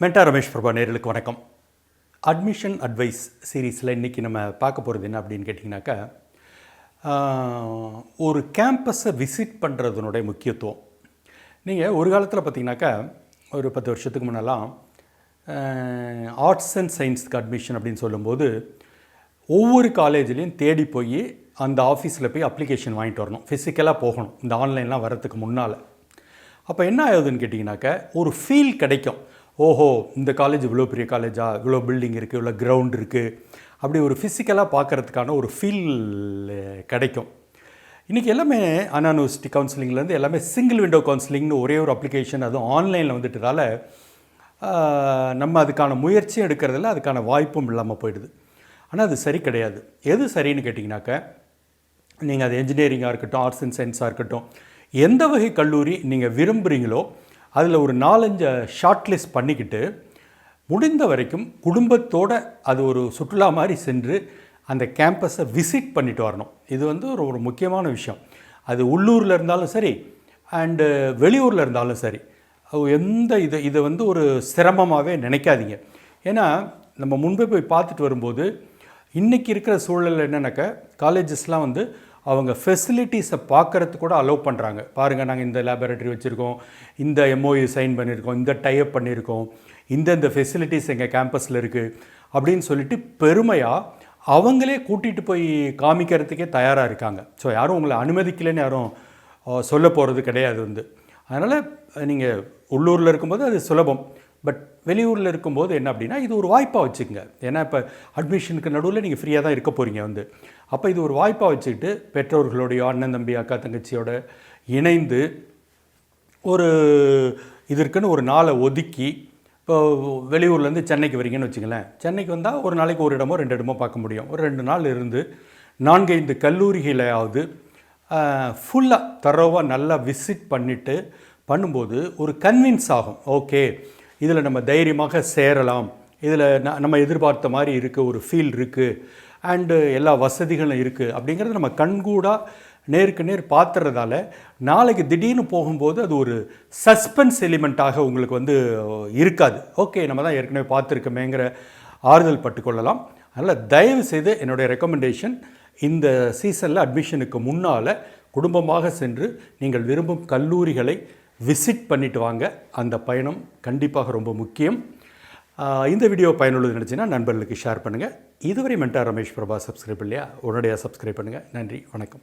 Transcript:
Mentor Ramesh Prabha நேயர்களுக்கு வணக்கம். Admission advice சீரீஸில் இன்றைக்கி நம்ம பார்க்க போகிறது என்ன அப்படின்னு கேட்டிங்கனாக்கா, ஒரு கேம்பஸை விசிட் பண்ணுறதுனுடைய முக்கியத்துவம். நீங்கள் ஒரு காலத்தில் பார்த்திங்கனாக்கா, ஒரு 10 வருஷத்துக்கு முன்னெல்லாம் ஆர்ட்ஸ் அண்ட் சயின்ஸுக்கு அட்மிஷன் அப்படின்னு சொல்லும்போது ஒவ்வொரு காலேஜ்லேயும் தேடி போய் அந்த ஆஃபீஸில் போய் அப்ளிகேஷன் வாங்கிட்டு வரணும், ஃபிசிக்கலாக போகணும், இந்த ஆன்லைன்லாம் வரத்துக்கு முன்னால். அப்போ என்ன ஆகுதுன்னு கேட்டிங்கனாக்கா, ஒரு ஃபீல் கிடைக்கும். ஓஹோ, இந்த காலேஜ் இவ்வளோ பெரிய காலேஜா, இவ்வளோ பில்டிங் இருக்குது, இவ்வளோ கிரவுண்ட் இருக்குது, அப்படி ஒரு ஃபிசிக்கலாக பார்க்குறதுக்கான ஒரு ஃபீல் கிடைக்கும். இன்றைக்கி எல்லாமே அனானிவர்சிட்டி கவுன்சிலிங்லேருந்து எல்லாமே சிங்கிள் விண்டோ கவுன்சிலிங்னு ஒரே ஒரு அப்ளிகேஷன், அதுவும் ஆன்லைனில் வந்துட்டதால் நம்ம அதுக்கான முயற்சியும் எடுக்கிறதில்ல, அதுக்கான வாய்ப்பும் இல்லாமல் போயிடுது. ஆனால் அது சரி கிடையாது. எது சரின்னு கேட்டிங்கனாக்கா, நீங்கள் அது என்ஜினியரிங்காக இருக்கட்டும், ஆர்ட்ஸ் அண்ட் சயின்ஸாக இருக்கட்டும், எந்த வகை கல்லூரி நீங்கள் விரும்புகிறீங்களோ அதில் ஒரு 4-5 ஷார்ட் லிஸ்ட் பண்ணிக்கிட்டு முடிந்த வரைக்கும் குடும்பத்தோடு அது ஒரு சுற்றுலா மாதிரி சென்று அந்த கேம்பஸை விசிட் பண்ணிட்டு வரணும். இது ஒரு முக்கியமான விஷயம். அது உள்ளூரில் இருந்தாலும் சரி அண்டு வெளியூரில் இருந்தாலும் சரி, எந்த இதை ஒரு சிரமமாகவே நினைக்காதீங்க. ஏன்னா நம்ம முன்பே போய் பார்த்துட்டு வரும்போது இன்றைக்கி இருக்கிற சூழலில் என்னென்னாக்கா, காலேஜஸ்லாம் அவங்க ஃபெசிலிட்டிஸை பார்க்குறதுக்கு கூட அலோவ் பண்ணுறாங்க. பாருங்கள், நாங்கள் இந்த லேபரேட்டரி வச்சுருக்கோம், இந்த எம்ஓயு சைன் பண்ணியிருக்கோம், இந்த டைப் பண்ணியிருக்கோம், இந்த ஃபெசிலிட்டிஸ் எங்கள் கேம்பஸில் இருக்குது அப்படின்னு சொல்லிட்டு பெருமையாக அவங்களே கூட்டிகிட்டு போய் காமிக்கிறதுக்கே தயாராக இருக்காங்க. ஸோ யாரும் உங்களை அனுமதிக்கலைன்னு யாரும் சொல்ல போகிறது கிடையாது. அதனால் நீங்கள் உள்ளூரில் இருக்கும்போது அது சுலபம். பட் வெளியூரில் இருக்கும்போது என்ன அப்படின்னா, இது ஒரு வாய்ப்பாக வச்சுக்கோங்க. ஏன்னா இப்போ அட்மிஷனுக்கு நடுவில் நீங்கள் ஃப்ரீயாக தான் இருக்க போகிறீங்க. அப்போ இது ஒரு வாய்ப்பாக வச்சுக்கிட்டு பெற்றோர்களுடைய அண்ணன் தம்பி அக்கா தங்கச்சியோட இணைந்து ஒரு இதற்குன்னு ஒரு நாளை ஒதுக்கி, இப்போ வெளியூர்லேருந்து சென்னைக்கு வரீங்கன்னு வச்சுங்களேன், சென்னைக்கு வந்தால் ஒரு நாளைக்கு ஒரு இடமோ 2 இடமோ பார்க்க முடியும். ஒரு 2 நாள் இருந்து 4-5 கல்லூரிகளையாவது ஃபுல்லாக தரோவாக நல்லா விசிட் பண்ணிவிட்டு பண்ணும்போது ஒரு கன்வின்ஸ் ஆகும். ஓகே, இதில் நம்ம தைரியமாக சேரலாம், இதில் நம்ம எதிர்பார்த்த மாதிரி இருக்குது, ஒரு ஃபீல் இருக்குது, அண்டு எல்லா வசதிகளும் இருக்குது அப்படிங்கிறது நம்ம கண்கூடாக நேருக்கு நேர் பார்த்துறதால நாளைக்கு திடீர்னு போகும்போது அது ஒரு சஸ்பென்ஸ் எலிமெண்ட்டாக உங்களுக்கு இருக்காது. ஓகே, நம்ம தான் ஏற்கனவே பார்த்துருக்கோமேங்கிற ஆறுதல் பட்டுக்கொள்ளலாம். அதனால் தயவு செய்து என்னுடைய ரெக்கமெண்டேஷன், இந்த சீசனில் அட்மிஷனுக்கு முன்னால் குடும்பமாக சென்று நீங்கள் விரும்பும் கல்லூரிகளை விசிட் பண்ணிட்டு வாங்க. அந்த பயணம் கண்டிப்பாக ரொம்ப முக்கியம். இந்த வீடியோ பயனுள்ளது நினச்சின்னா நண்பர்களுக்கு ஷேர் பண்ணுங்கள். இதுவரை மென்டார் ரமேஷ் பிரபா சப்ஸ்கிரைப் இல்லையா, உடனடியாக சப்ஸ்கிரைப் பண்ணுங்கள். நன்றி, வணக்கம்.